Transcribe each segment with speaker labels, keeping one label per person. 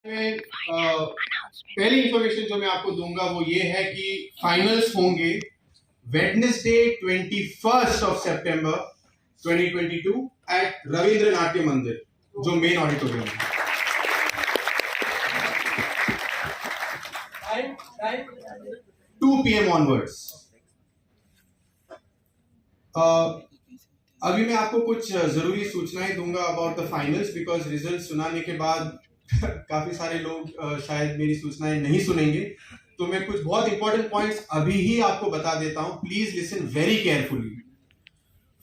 Speaker 1: पहली इंफॉर्मेशन जो मैं आपको दूंगा वो ये है कि फाइनल्स होंगे वेडनेसडे 21 सितंबर 2022 एट रविंद्र नाट्य मंदिर जो मेन ऑडिटोरियम है। 2 PM ऑनवर्ड्स। अभी मैं आपको कुछ जरूरी सूचनाएं दूंगा about the finals because result सुनाने के बाद काफी सारे लोग शायद मेरी सूचनाएं नहीं सुनेंगे, तो मैं कुछ बहुत इंपॉर्टेंट पॉइंट्स अभी ही आपको बता देता हूं। Please listen very carefully.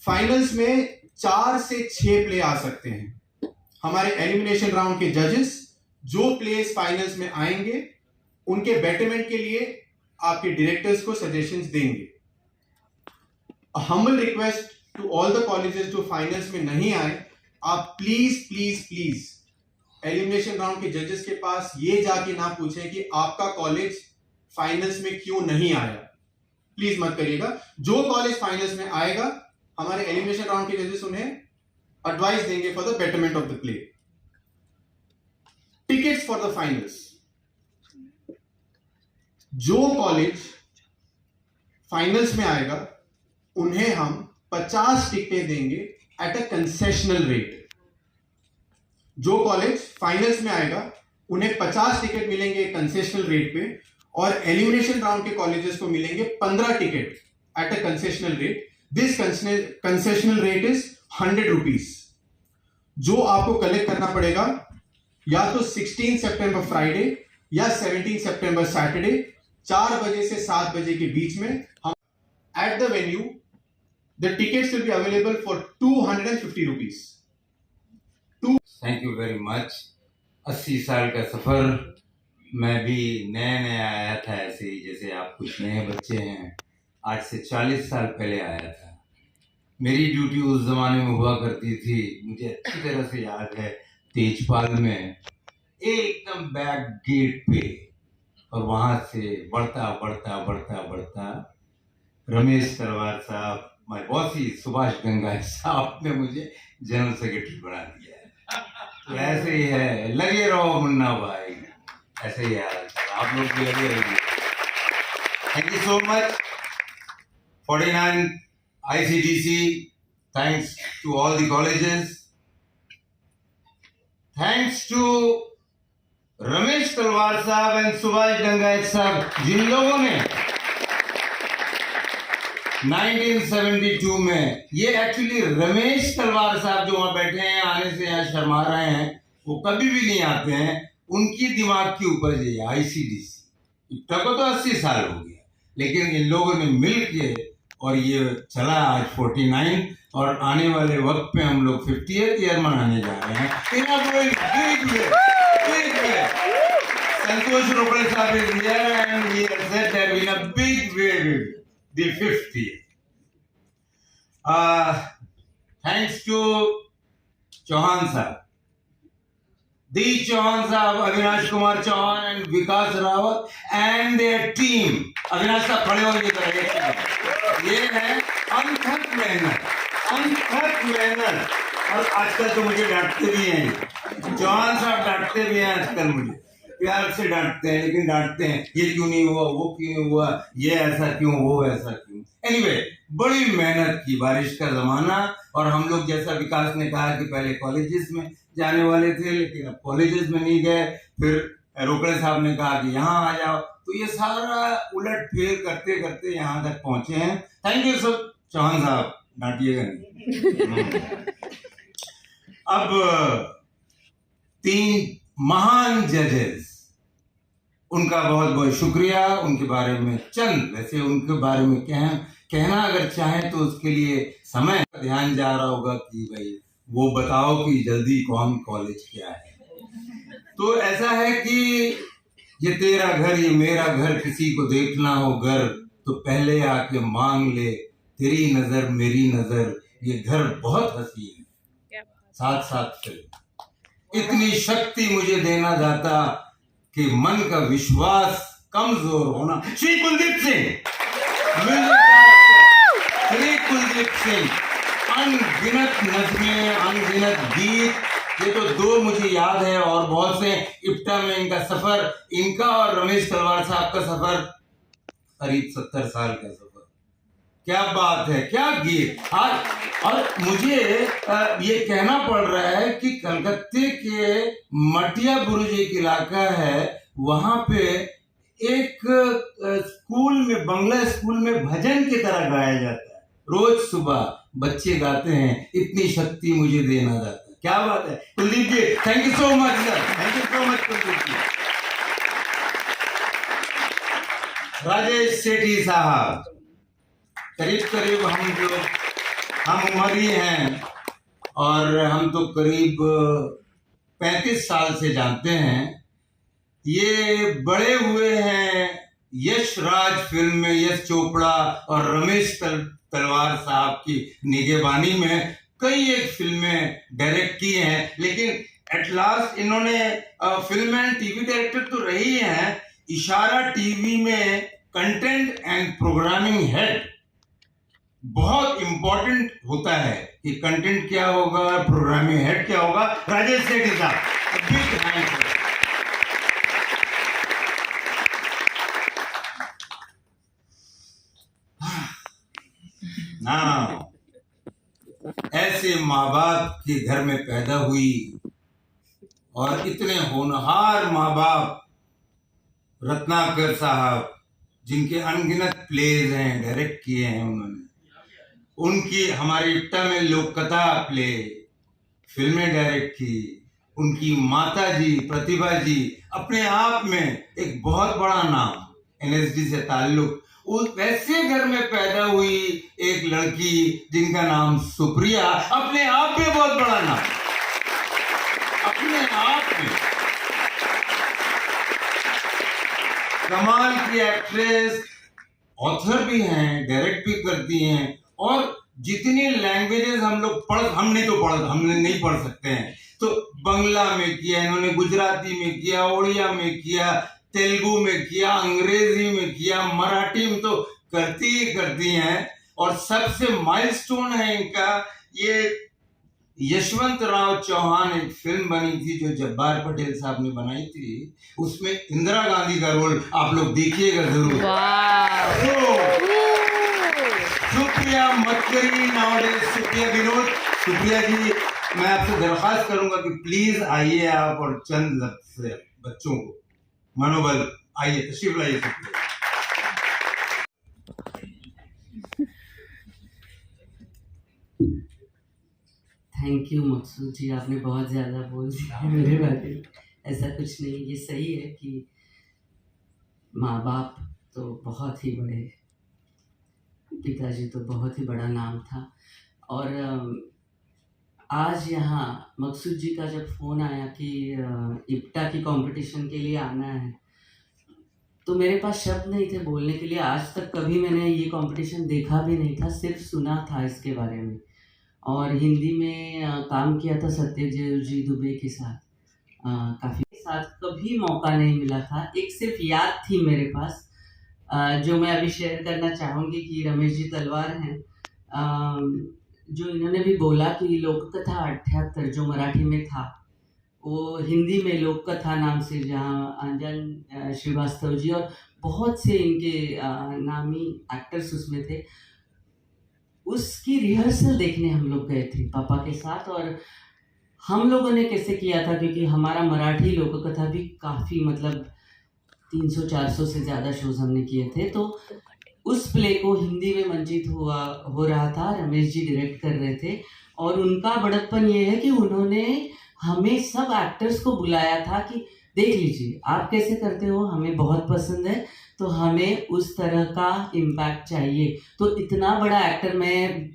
Speaker 1: Finals में 4 से 6 प्ले आ सकते हैं। हमारे एलिमिनेशन राउंड के जजेस जो प्लेस फाइनल्स में आएंगे उनके बेटरमेंट के लिए आपके डायरेक्टर्स को सजेशंस देंगे। Humble request to all the colleges जो फाइनल्स में नहीं आए, आप please please please elimination round के जजेस के पास ये जाके ना पूछें कि आपका कॉलेज फाइनल्स में क्यों नहीं आया। प्लीज मत करिएगा। जो कॉलेज फाइनल्स में आएगा हमारे एलिमिनेशन राउंड के जजेस उन्हें एडवाइस देंगे for the betterment of the play. Tickets for the finals. जो कॉलेज फाइनल्स में आएगा उन्हें हम 50 टिकटें देंगे एट अ कंसेशनल रेट। जो कॉलेज फाइनल्स में आएगा उन्हें 50 टिकट मिलेंगे कंसेशनल रेट पे और एलिमिनेशन राउंड के कॉलेजेस को मिलेंगे 15 ticket at a concessional rate. This concessional rate is 100 rupees, जो आपको कलेक्ट करना पड़ेगा या तो 16 सितंबर फ्राइडे या 17 सितंबर सैटरडे 4 बजे से 7 बजे के बीच में। हम at the venue the tickets will be available for 250 rupees.
Speaker 2: Thank you very much. 80 साल का सफर, मैं भी नया आया था, ऐसे ही जैसे आप कुछ नए बच्चे हैं। आज से 40 साल पहले आया था। मेरी ड्यूटी उस जमाने में हुआ करती थी, मुझे अच्छी तरह से याद है, तेजपाल में एकदम बैक गेट पे, और वहां से बढ़ता बढ़ता बढ़ता बढ़ता रमेश तलवार साहब, माय बॉस ही सुभाष गंगा साहब ने मुझे जनरल सेक्रेटरी बना दिया है। तो ऐसे ही है, लगे रहो मुन्ना भाई, ऐसे ही है। आप लोग भी लगे रहिए। Thank you so much 49 ICDC, thanks to all the colleges, thanks to Ramesh Talwar साहब एंड सुभाष गंगा साहब, जिन लोगों ने 1972 में, ये एक्चुअली रमेश तलवार साहब जो वहां बैठे हैं, आने से यहाँ शर्मा रहे हैं, वो कभी भी नहीं आते हैं, उनकी दिमाग की उपज है ICDC। तब तो 80 साल हो गया, लेकिन इन लोगों ने मिल के और ये चला आज 49, और आने वाले वक्त पे हम लोग 50th ईयर मनाने जा रहे हैं। संतोष रोकड़े साहब is here and we have said that in a big way the 50th. Thanks to Chauhan sahab, the Chauhan sahab, Avinash Kumar Chauhan and Vikas Rawat and their team. Avinash साहब खड़े होंगे इधर। ये है अनथक मेहनत, और आजकल तो मुझे डांटते भी हैं, चौहान साहब डांटते भी हैं आजकल, मुझे प्यार से डांटते हैं, लेकिन डांटते हैं ये क्यों नहीं हुआ, वो क्यों नहीं हुआ, ये ऐसा क्यों, वो ऐसा क्यों। एनीवे, बड़ी मेहनत की, बारिश का जमाना, और हम लोग जैसा विकास ने कहा कि पहले कॉलेजेस में जाने वाले थे, लेकिन अब कॉलेजेस में नहीं गए, फिर रोकड़े साहब ने कहा कि यहाँ आ जाओ, तो ये सारा उलट फेर करते करते यहाँ तक पहुंचे हैं। थैंक यू सब चौहान साहब, डांटिएगा नहीं। अब 3 महान जजेस, उनका बहुत बहुत शुक्रिया। उनके बारे में वैसे उनके बारे में कहना अगर चाहें तो उसके लिए समय ध्यान जा रहा होगा कि भाई वो बताओ कि जल्दी कौन कॉलेज क्या है। तो ऐसा है कि ये तेरा घर ये मेरा घर, किसी को देखना हो घर तो पहले आके मांग ले, तेरी नजर मेरी नजर, ये घर बहुत हसीन है, साथ साथ चले, इतनी शक्ति मुझे देना दाता कि मन का विश्वास कमजोर होना। श्री कुलदीप सिंह, श्री कुलदीप सिंह, अनगिनत नज़में, अनगिनत गीत ये तो दो मुझे याद है, और बहुत से इप्टा में इनका सफर, इनका और रमेश तलवार साहब का सफर करीब 70 साल का सफर। क्या बात है, क्या गीत। और मुझे ये कहना पड़ रहा है कि कलकत्ते के मटिया बुरुज एक इलाका है, वहां पे एक स्कूल में, बंगला स्कूल में भजन की तरह गाया जाता है। रोज सुबह बच्चे गाते हैं, इतनी शक्ति मुझे देना दाता। क्या बात है Kuldeep ji, thank you so much sir, thank you so much Kuldeep ji. Rajesh Sethi साहब, करीब करीब हम उम्र ही हैं, और हम तो करीब 35 साल से जानते हैं। ये बड़े हुए हैं यश राज फिल्म में, यश चोपड़ा और रमेश तलवार साहब की निगहबानी में कई एक फिल्में डायरेक्ट की हैं, लेकिन एट लास्ट इन्होंने फिल्म एंड टीवी डायरेक्टर तो रही हैं, इशारा टीवी में कंटेंट एंड प्रोग्रामिंग हेड। बहुत इंपॉर्टेंट होता है कि कंटेंट क्या होगा, प्रोग्रामिंग हेड क्या होगा। राजेश सेठी साहब, बिग थैंक्स। ना ऐसे माँ बाप के घर में पैदा हुई, और इतने होनहार माँ बाप, रत्नाकर साहब जिनके अनगिनत प्लेज हैं, डायरेक्ट किए हैं उन्होंने, उनकी हमारे इप्टा में लोक कथा प्ले फिल्में डायरेक्ट की। उनकी माता जी प्रतिभा जी अपने आप में एक बहुत बड़ा नाम, एनएसडी से ताल्लुक। उस वैसे घर में पैदा हुई एक लड़की जिनका नाम सुप्रिया, अपने आप में बहुत बड़ा नाम, अपने आप में कमाल की एक्ट्रेस, ऑथर भी हैं, डायरेक्ट भी करती हैं, और जितनी लैंग्वेजेस हमने नहीं पढ़ सकते हैं, तो बंगला में किया इन्होंने, गुजराती में किया, उड़िया में किया, तेलुगु में किया, अंग्रेजी में किया, मराठी में तो करती हैं। और सबसे माइलस्टोन है इनका ये यशवंत राव चौहान, एक फिल्म बनी थी जो जब्बार पटेल साहब ने बनाई थी, उसमें इंदिरा गांधी का रोल आप लोग देखिएगा जरूर। सुप्रिया मटकरी, सुप्रिया विनोद। सुप्रिया जी, मैं आपसे दरख्वास्त करूंगा कि प्लीज आइए आप, और चंद लफ्ज़ से बच्चों को मनोबल, आइए तशरीफ लाइए।
Speaker 3: थैंक यू मकसूद जी, आपने बहुत ज़्यादा बोल दिया मेरे बारे में। ऐसा कुछ नहीं, ये सही है कि माँ बाप तो बहुत ही बड़े, पिताजी तो बहुत ही बड़ा नाम था। और आज यहाँ मकसूद जी का जब फ़ोन आया कि इप्टा की कंपटीशन के लिए आना है, तो मेरे पास शब्द नहीं थे बोलने के लिए। आज तक कभी मैंने ये कंपटीशन देखा भी नहीं था, सिर्फ सुना था इसके बारे में, और हिंदी में काम किया था सत्यदेव जी दुबे के साथ, काफ़ी साथ कभी मौका नहीं मिला था। एक सिर्फ याद थी मेरे पास, जो मैं अभी शेयर करना चाहूँगी कि रमेश जी तलवार हैं, जो इन्होंने भी बोला कि लोक कथा 78 जो मराठी में था, वो हिंदी में लोक कथा नाम से, जहाँ अंजन श्रीवास्तव जी और बहुत से इनके नामी एक्टर्स उसमें थे, उसकी रिहर्सल देखने हम लोग गए थे पापा के साथ। और हम लोगों ने कैसे किया था, क्योंकि हमारा मराठी लोक कथा भी काफ़ी, मतलब 300-400 से ज़्यादा शोज हमने किए थे, तो उस प्ले को हिंदी में मंचित हो रहा था, रमेश जी डायरेक्ट कर रहे थे। और उनका बड़प्पन ये है कि उन्होंने हमें सब एक्टर्स को बुलाया था कि देख लीजिए आप कैसे करते हो, हमें बहुत पसंद है, तो हमें उस तरह का इम्पैक्ट चाहिए। तो इतना बड़ा एक्टर, मैं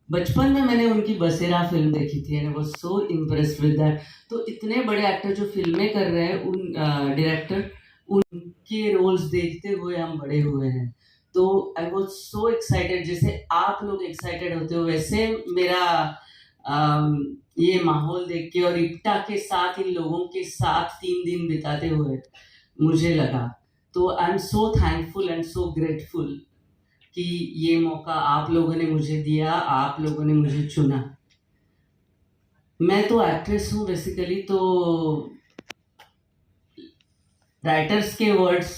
Speaker 3: बचपन में मैंने उनकी बसेरा फिल्म देखी थी and I was so impressed with that. तो इतने बड़े एक्टर जो फिल्में कर रहे हैं, उन डायरेक्टर, उनके रोल्स देखते हुए हम बड़े हुए हैं। तो आई वाज सो एक्साइटेड, जैसे आप लोग एक्साइटेड होते हो वैसे मेरा ये माहौल देख के और इप्टा के साथ, इन लोगों के साथ 3 दिन बिताते हुए मुझे लगा। तो I am so thankful and so grateful कि ये मौका आप लोगों ने मुझे दिया, आप लोगों ने मुझे चुना। मैं तो एक्ट्रेस हूँ बेसिकली, तो राइटर्स के वर्ड्स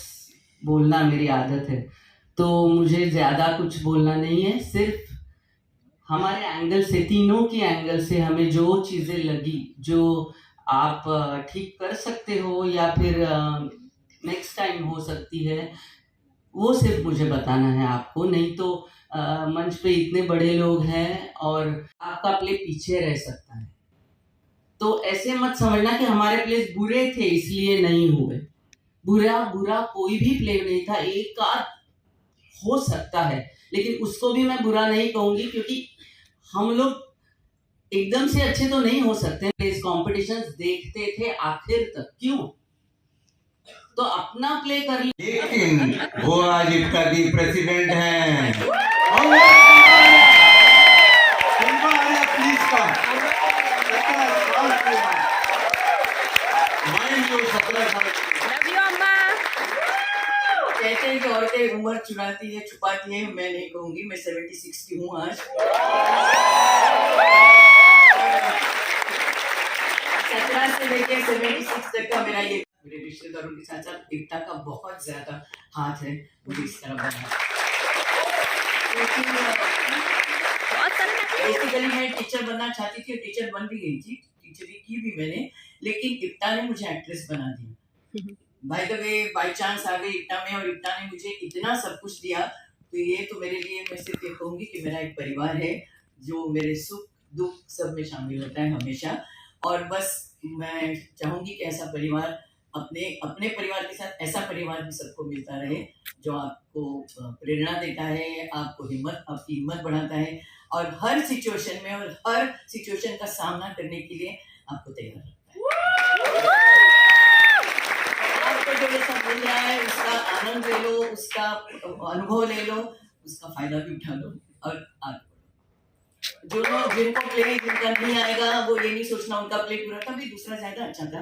Speaker 3: बोलना मेरी आदत है, तो मुझे ज़्यादा कुछ बोलना नहीं है। सिर्फ हमारे एंगल से, तीनों की एंगल से हमें जो चीज़ें लगी, जो आप ठीक कर सकते हो या फिर नेक्स्ट टाइम हो सकती है, वो सिर्फ मुझे बताना है आपको। नहीं तो मंच पे इतने बड़े लोग हैं और आपका प्ले पीछे रह सकता है। तो ऐसे मत समझना कि हमारे प्लेस बुरे थे इसलिए नहीं हुए। बुरा बुरा कोई भी प्ले नहीं था, एक आध हो सकता है, लेकिन उसको भी मैं बुरा नहीं कहूंगी, क्योंकि हम लोग एकदम से अच्छे तो नहीं हो सकते। प्लेस कॉम्पिटिशंस देखते थे आखिर तक, क्यों? तो अपना प्ले कर ले।
Speaker 2: लेकिन वो आज इफ्ता की प्रेसिडेंट हैं।
Speaker 1: Please come. माइंड यू 17 साल
Speaker 4: लव यू अम्मा।
Speaker 5: कहते हैं कि औरतें उम्र चुराती है, छुपाती है। मैं नहीं कहूंगी, मैं 76 की हूँ आज। 17 से लेकर 76 तक का मेरा ये, मेरे रिश्तेदारों के साथ साथ एकता का बहुत ज्यादा हाथ है मुझे इस तरह बना।
Speaker 4: बहुत सारे
Speaker 5: बेसिकली मैं टीचर बनना चाहती थी और टीचर बन भी गई थी, टीचरी की भी मैंने, लेकिन एकता ने मुझे एक्ट्रेस बना दिया। By the way by chance आ गई एकता में, और एकता ने मुझे इतना सब कुछ दिया। तो ये तो मेरे लिए, मैं सिर्फ ये कहूंगी कि मेरा एक परिवार है जो मेरे सुख दुख सब में शामिल होता है हमेशा। और बस मैं चाहूंगी कि ऐसा परिवार, अपने अपने परिवार के साथ ऐसा परिवार भी सबको मिलता रहे, जो आपको प्रेरणा देता है, आपको हिम्मत, आपकी हिम्मत बढ़ाता है, और हर सिचुएशन में और हर सिचुएशन का सामना करने के लिए आपको तैयार रखता है। आपको जो जैसा मिल रहा है उसका आनंद ले लो, उसका अनुभव ले लो, उसका फायदा भी उठा लो, और आगे जो लोग जिनको प्ले जिनका नहीं आएगा, वो ये नहीं सोचना उनका प्ले पूरा था, भी दूसरा ज्यादा अच्छा था,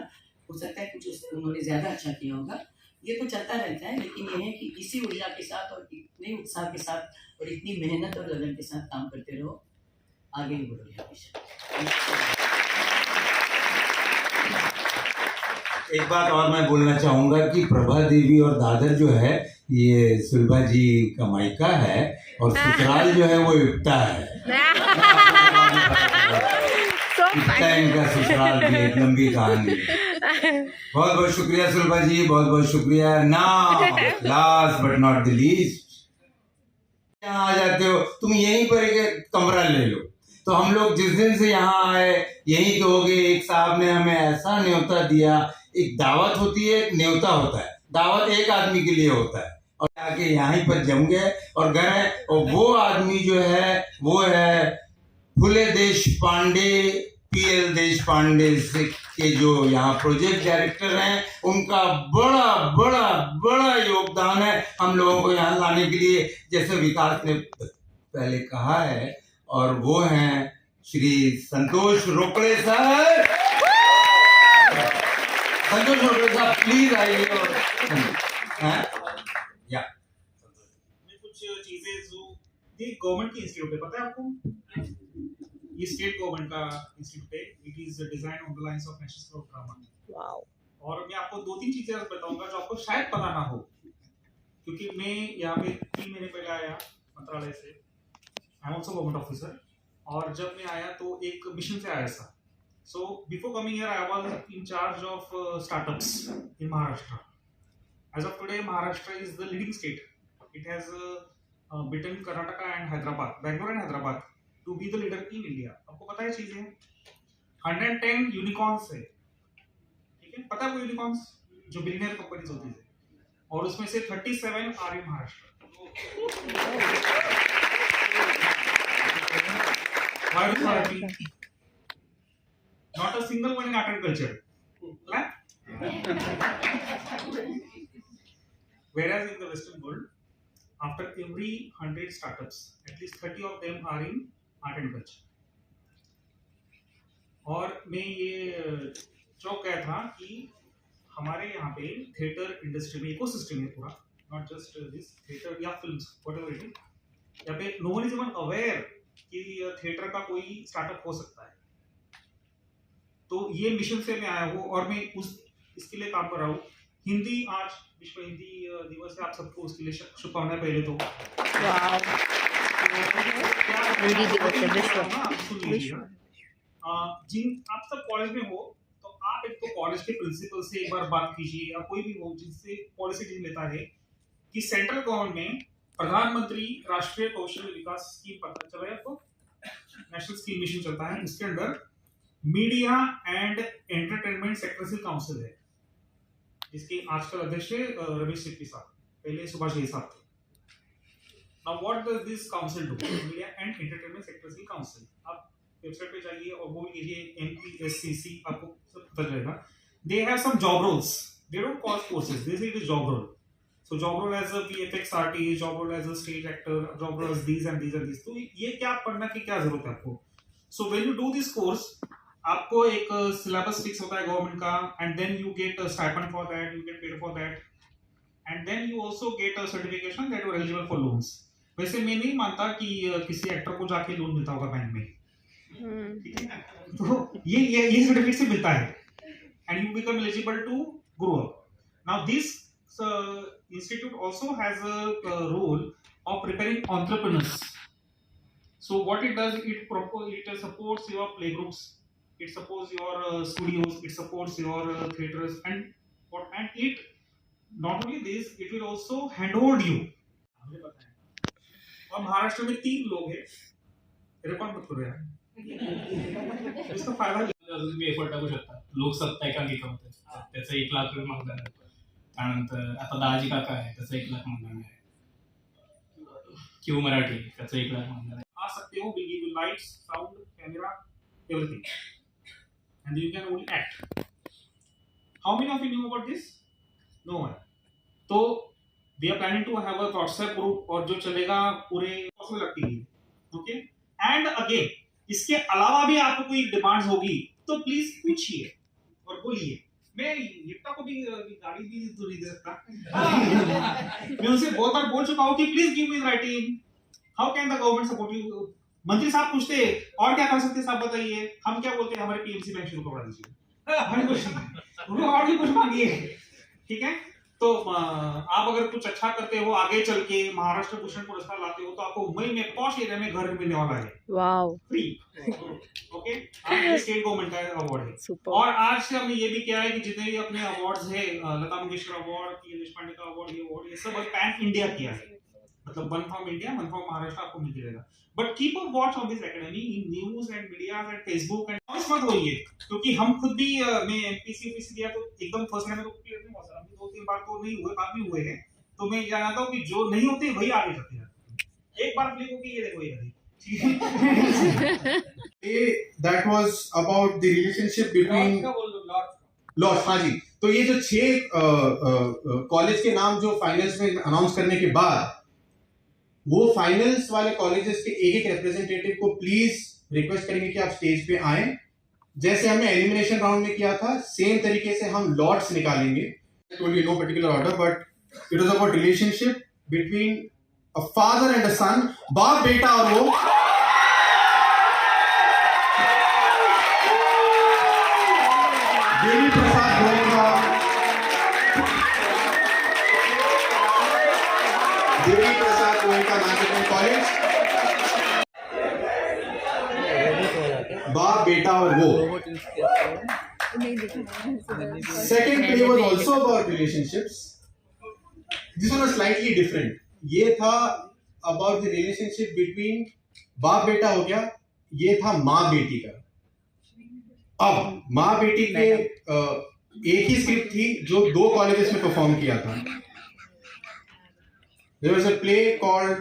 Speaker 5: हो सकता है कुछ उन्होंने ज्यादा अच्छा किया होगा। ये तो चलता रहता है, लेकिन ये है कि इसी ऊर्जा के साथ और इतने उत्साह के साथ और इतनी मेहनत और लगन के साथ काम करते रहो, आगे ही बढ़ो हमेशा।
Speaker 2: एक बात और मैं बोलना चाहूंगा कि प्रभा देवी और दादर जो है ये सुलभा जी का मायका है, और ससुराल जो है वो इफ्ता है। इफ्ता इनका ससुराल भी एक लंबी कहानी है। बहुत बहुत शुक्रिया सुलभा जी, बहुत बहुत शुक्रिया। Now last but not the least, यहाँ आ जाते हो तुम, यहीं पर एक कमरा ले लो। तो हम लोग जिस दिन से यहाँ आए यहीं कहोगे एक साहब ने हमें ऐसा न्योता दिया। एक दावत होती है, एक न्योता होता है। दावत एक आदमी के लिए होता है, और आके यहीं पर जम गए और गए। और वो आदमी जो है वो है फुले देश पांडे, पीएल देश पांडे के जो यहाँ प्रोजेक्ट डायरेक्टर हैं। उनका बड़ा बड़ा बड़ा योगदान है हम लोगों को यहाँ लाने के लिए, जैसे विकास ने पहले कहा है। और वो हैं श्री संतोष रोकड़े सर। संतोष रोकड़े साहब प्लीज आइए। और या
Speaker 6: कुछ चीजें जो ये गवर्नमेंट की इंस्टीट्यूट है, पता है आपको? ये स्टेट गवर्नमेंट का इंस्टीट्यूट है। It is design on the lines of national school of drama.
Speaker 4: Wow.
Speaker 6: और मैं आपको 2-3 चीजें बताऊंगा जो आपको शायद पता ना हो, क्योंकि मैं यहाँ पे 3 महीने पहले आया मंत्रालय से। I am also government officer, और जब मैं आया तो एक मिशन से आया था। So before coming here I was in charge of startups in Maharashtra. As of today Maharashtra is the leading state. It has beaten Karnataka and Hyderabad, Bangalore and Hyderabad to be the leader in India. आपको पता है चीजें 110 यूनिकॉर्न्स है, ठीक है? पता है वो यूनिकॉर्न्स जो बिलियनियर कंपनीज होती है, और उसमें से 37 are in Maharashtra. Why do you happy? Not a single one in art and culture. Whereas in the Western world, after every 100 startups, at least 30 of them are in art and culture. और मैं ये चौंक गया था कि हमारे यहाँ पे थिएटर इंडस्ट्री में इकोसिस्टम है पूरा, नॉट जस्ट दिस थिएटर या फिल्म्स, व्हाटएवर इट इज। यहाँ पे no one is even aware कि थिएटर का कोई स्टार्टअप हो सकता है। तो ये मिशन से मैं आया हूँ और मैं इसके लिए काम कर रहा हूँ। हिंदी, आज विश्व हिंदी दिवस है, आप सबको उसके लिए शुभकामनाएं पहले तो।
Speaker 4: हिंदी दिवस है, विश्व
Speaker 6: जिन आप सब कॉलेज में हो तो आप एक तो कॉलेज के प्रिंसिपल से एक बार बात कीजिए, या कोई भी हो जिससे पॉलिसी डिसीजन लेता है कि सेंट्रल गवर्नमेंट में प्रधानमंत्री राष्ट्रीय कौशल विकास स्कीम, पता चला है आपको? नेशनल स्कीम मिशन चलता है, उसके अंदर media and entertainment secretary council है, जिसके आजकल अध्यक्ष है रमेश सिप्पी साहब, पहले सुभाष घई साहब थे। Now what does this council do? Media and entertainment secretary council, आप वेबसाइट पे जाइए और बोल लीजिए MPSCC, आपको सब पता चलेगा। They have some job roles, they don't call courses, they say it is job role. So job role as a VFX artist, job role as a stage actor, job role as these and these and these. तो ये क्या पढ़ना की क्या जरूरत है आपको? So when you do this course, आपको एक syllabus fix होता है गवर्नमेंट का, and then you get a stipend for that, you get paid for that, and then you also get a certification that you are eligible for loans. वैसे मैं नहीं मानता कि किसी एक्टर को जाके लोन मिलता होगा बैंक में, ठीक है? तो ये सर्टिफिकेट से मिलता है, and you become eligible to grow up. Now this institute also has a role of preparing entrepreneurs. So what it does, it supports your playgroups, it supports your studios, it supports your theaters, and it not only this, it will also handhold you. मुझे पता है। और महाराष्ट्र में 3 लोग हैं, record मत करो यार, इसका फायदा
Speaker 7: अजून मी एफर्ट टाकू शकता. लोकसत्ता एकांकिका होते, त्याचं 1 लाख रुपये मागणार आहे. त्यानंतर आता दाजी काका आहे, त्याचं 1 लाख मागणार आहे. क्यू मराठी, त्याचं 1 लाख मागणार आहे.
Speaker 6: आ सकते हो, will give you lights, sound, camera, everything, and you can only act. How many of you knew about this? No one. तो we are planning to have a WhatsApp group और जो चलेगा पूरे उसमें लगती है, ओके? एंड अगेन इसके अलावा भी आपको कोई डिमांड्स होगी तो प्लीज पूछिए और बोलिए. मैं लिप्टा को भी गाड़ी भी तो नहीं दे सकता. मैं उनसे बहुत बार बोल चुका हूँ कि please give me writing, how can the government support you. मंत्री साहब पूछते और क्या कर सकते हैं साहब बताइए, हम क्या बोलते हैं हमारे PMC बैंक शुरू करवा दीजिए. और भी कुछ मांगिए, ठीक है? तो आप अगर कुछ अच्छा करते हो, आगे चल के महाराष्ट्र भूषण पुरस्कार लाते हो, तो आपको मुंबई में पॉश एरिया में घर मिलने वाला है,
Speaker 4: वाओ,
Speaker 6: फ्री. ओके, ये स्टेट गवर्नमेंट का अवार्ड है.
Speaker 4: सुपर.
Speaker 6: और आज से हमने ये भी किया है कि जितने भी अपने अवार्ड्स है, लता मंगेशकर अवार्ड, पी देशपांडे का अवार्ड, ये सब पैन इंडिया किया है. मतलब one from India, one from Maharashtra आपको मिलती रहेगा. But keep a watch on this academy in news and media and Facebook and मत होइए, क्योंकि हम खुद भी मैं MPC दिया तो एकदम फर्स्ट टाइम में तो क्लियर नहीं हुआ सर. 2-3 बार तो नहीं हुए, बाद में हुए हैं. तो मैं जानता हूँ कि जो नहीं होते वही आगे जाते हैं. एक बार क्लिक होके ये देखो, ये
Speaker 1: That was about the relationship between loss. हाँ जी, तो ये जो 6 कॉलेज के नाम जो फाइनल्स में अनाउंस करने के बाद, वो फाइनल्स वाले कॉलेजेस के एक रिप्रेजेंटेटिव को प्लीज रिक्वेस्ट करेंगे कि आप स्टेज पे आए. जैसे हमने एलिमिनेशन राउंड में किया था, सेम तरीके से हम लॉट्स निकालेंगे. No particular order, but it was about relationship between a father and a son, बाप बेटा. और वो देवी प्रसाद गोयनका, देवी प्रसाद गोयनका मैनेजमेंट कॉलेज, बाप बेटा और वो. Second play was also about relationships. This one was slightly different. ये था about the relationship between बाप बेटा हो गया, ये था माँ बेटी का. अब माँ बेटी के एक ही स्क्रिप्ट थी जो 2 कॉलेजेस में परफॉर्म किया था. There was a play called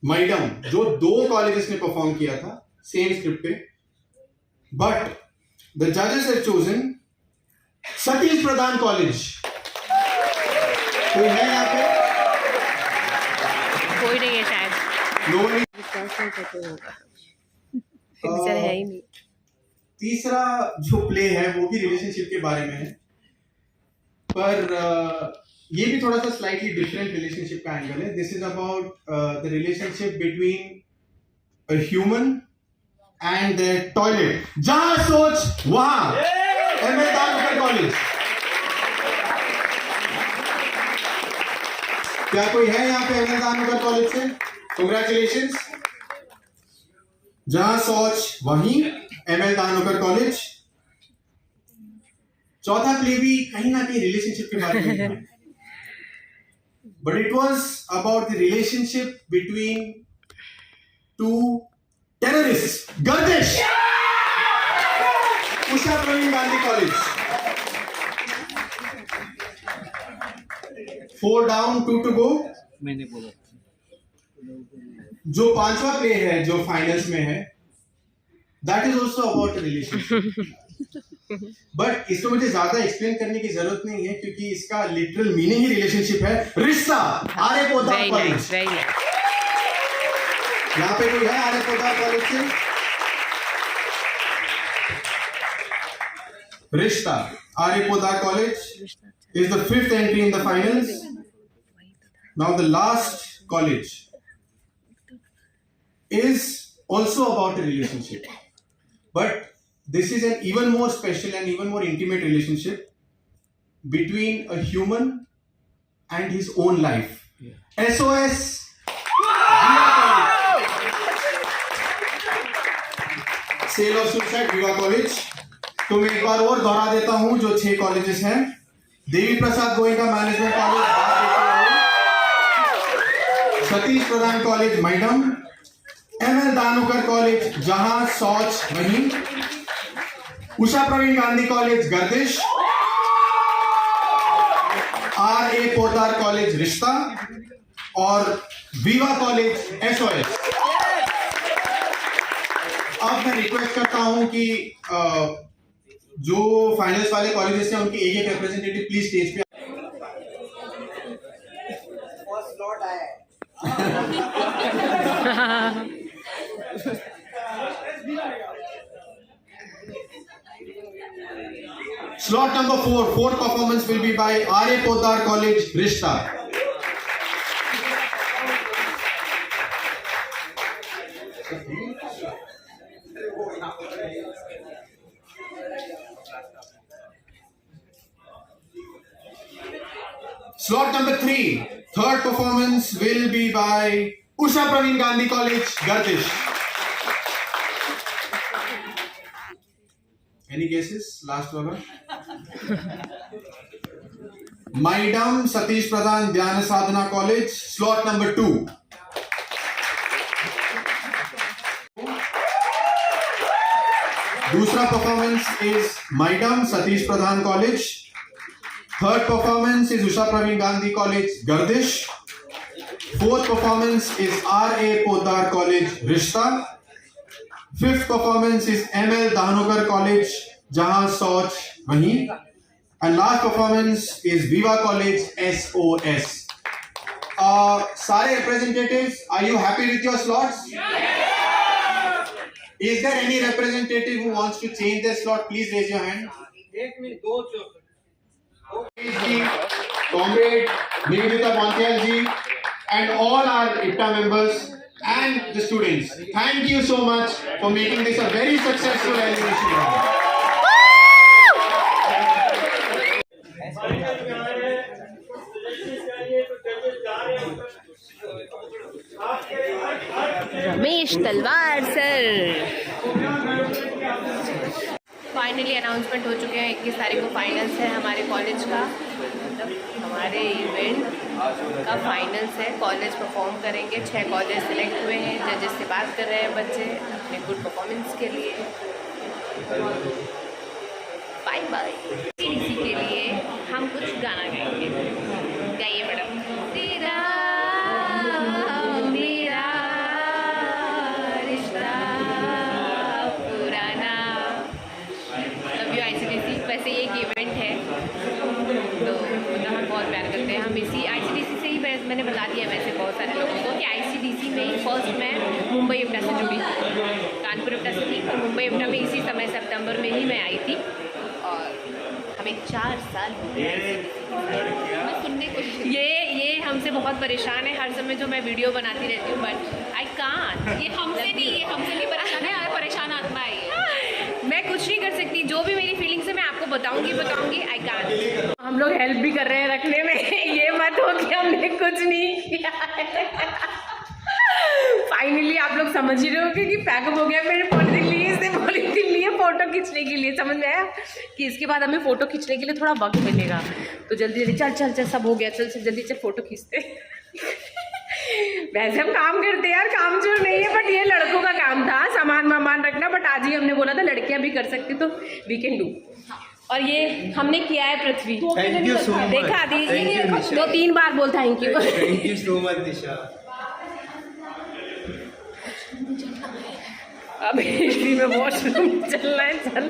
Speaker 1: madam जो 2 कॉलेजेस में परफॉर्म किया था सेम स्क्रिप्ट पे. But the judges have chosen Satish Pradhan college. कोई है यहाँ पे?
Speaker 4: कोई नहीं है शायद.
Speaker 1: Nobody.
Speaker 4: बेचारे है ही नहीं.
Speaker 1: तीसरा जो प्ले है वो भी रिलेशनशिप के बारे में है, पर ये भी थोड़ा सा स्लाइटली डिफरेंट रिलेशनशिप का एंगल है. This is about the relationship between a human and the toilet. जहां सोच वहां. ML Dahanukar college. क्या कोई है यहाँ पे एमएल दानकर कॉलेज से? कंग्रेचुलेशंस। जहां सोच वहीं एमएल दानकर कॉलेज। चौथा प्ले भी कहीं ना कहीं रिलेशनशिप के बारे में था, but it was about the relationship between two terrorists. Gardish, Usha Praveen Gandhi College. 4 down, 2 to go.
Speaker 8: मैंने बोला
Speaker 1: जो पांचवा प्ले है जो फाइनल्स में है, that is also about relationship, but इसको मुझे ज्यादा एक्सप्लेन करने की जरूरत नहीं है क्योंकि इसका लिटरल मीनिंग ही रिलेशनशिप है। रिश्ता Arya Poddar
Speaker 4: very
Speaker 1: college.
Speaker 4: Nice, very nice.
Speaker 1: यहाँ पे कोई है आर्य पोद्दार कॉलेज से? रिश्ता Arya Poddar college is the 5th entry in the finals. Now the last college is also about a relationship, but this is an even more special and even more intimate relationship between a human and his own life. SOS Sale of Suicide Viva College। तो मैं एक बार और दोहरा देता हूं जो 6 colleges हैं। देवी Prasad Goenka management college, Satish प्रधान college madam, ML दानोकर college जहां सोच वहीं, उषा प्रवीण गांधी कॉलेज गर्दिश, आरए पोद्दार कॉलेज रिश्ता और वीवा कॉलेज एसओएस। अब मैं रिक्वेस्ट करता हूं कि जो फाइनल्स वाले कॉलेजेस हैं उनके एक रिप्रेजेंटेटिव प्लीज स्टेज पे। Slot number 4, fourth performance will be by R.A. Poddar College, Rishta. Slot number 3, third performance will be by Usha Praveen Gandhi College, Gardish. Any guesses? Last one. Maidam Satish Pradhan Dhyana Sadhana College, slot number 2. दूसरा performance is Maidam Satish Pradhan College. Third performance is Usha Praveen Gandhi College, Gardish. Fourth performance is R.A. Poddar College, Rishta. Fifth performance is M.L. Dahanokar College, Jahan Soch Wahi. And last performance is Viva College, SOS. Sare representatives, are you happy with your slots? Yeah! Is there any representative who wants to change their slot? Please raise your hand. Comrade Nivedita Montiel ji and all our IPTA members and the students, thank you so much for making this a very successful elimination round.
Speaker 4: Ramesh तलवार sir. Finally announcement हो चुके हैं, 21 तारीख को finals है हमारे college का, मतलब हमारे इवेंट का फाइनल्स है। कॉलेज परफॉर्म करेंगे, 6 कॉलेज सिलेक्ट हुए हैं, जजेस से बात कर रहे हैं बच्चे अपने गुड परफॉर्मेंस के लिए। Bye bye. इसी के लिए हम कुछ गाना गाएंगे, गाइए मैडम। तेरा मेरा रिश्ता पुराना। Love you ICDC। वैसे ये एक इवेंट है तो मतलब हम बहुत प्यार करते हैं। हम इसी ICDC से ही मैंने बता दिया वैसे बहुत सारे लोगों को कि ICDC में ही फर्स्ट मैं मुंबई इप्टा से जुड़ी, कानपुर इप्टा से थी, पर मुंबई इप्टा में इसी समय सितंबर में ही मैं आई थी और हमें 4 साल हो गए। मैं सुनने को ये हमसे बहुत परेशान है, हर समय जो मैं वीडियो बनाती रहती हूँ, बट आई कांट। ये हमसे नहीं परेशान है, परेशान आत्मा है। मैं कुछ नहीं कर सकती, जो भी मेरी फीलिंग्स है मैं आपको बताऊंगी आई कांट। हम लोग हेल्प भी कर रहे हैं रखने में, ये मत हो कि हमने कुछ नहीं किया है। फाइनली आप लोग समझ ही रहे हो कि पैकअप हो गया। मैंने पॉलिथीन ली, इसने पॉलिथीन लिए फोटो खींचने के लिए। समझ में आया कि इसके बाद हमें फ़ोटो खींचने के लिए थोड़ा वक्त मिलेगा, तो जल्दी जल्दी चल सब हो गया, चल जल्दी चल फ़ोटो खींचते। वैसे हम काम करते हैं यार, काम जो नहीं है, बट ये लड़कों का काम था सामान वामान रखना, बट आज ही हमने बोला था लड़कियां भी कर सकती तो वी कैन डू। और ये हमने किया है Prithvi.
Speaker 8: Thank you so much.
Speaker 4: देखा दी 2-3 बार बोल thank you.
Speaker 8: Thank you so much Disha.
Speaker 4: अब इसी में वॉशरूम चलना है, चल।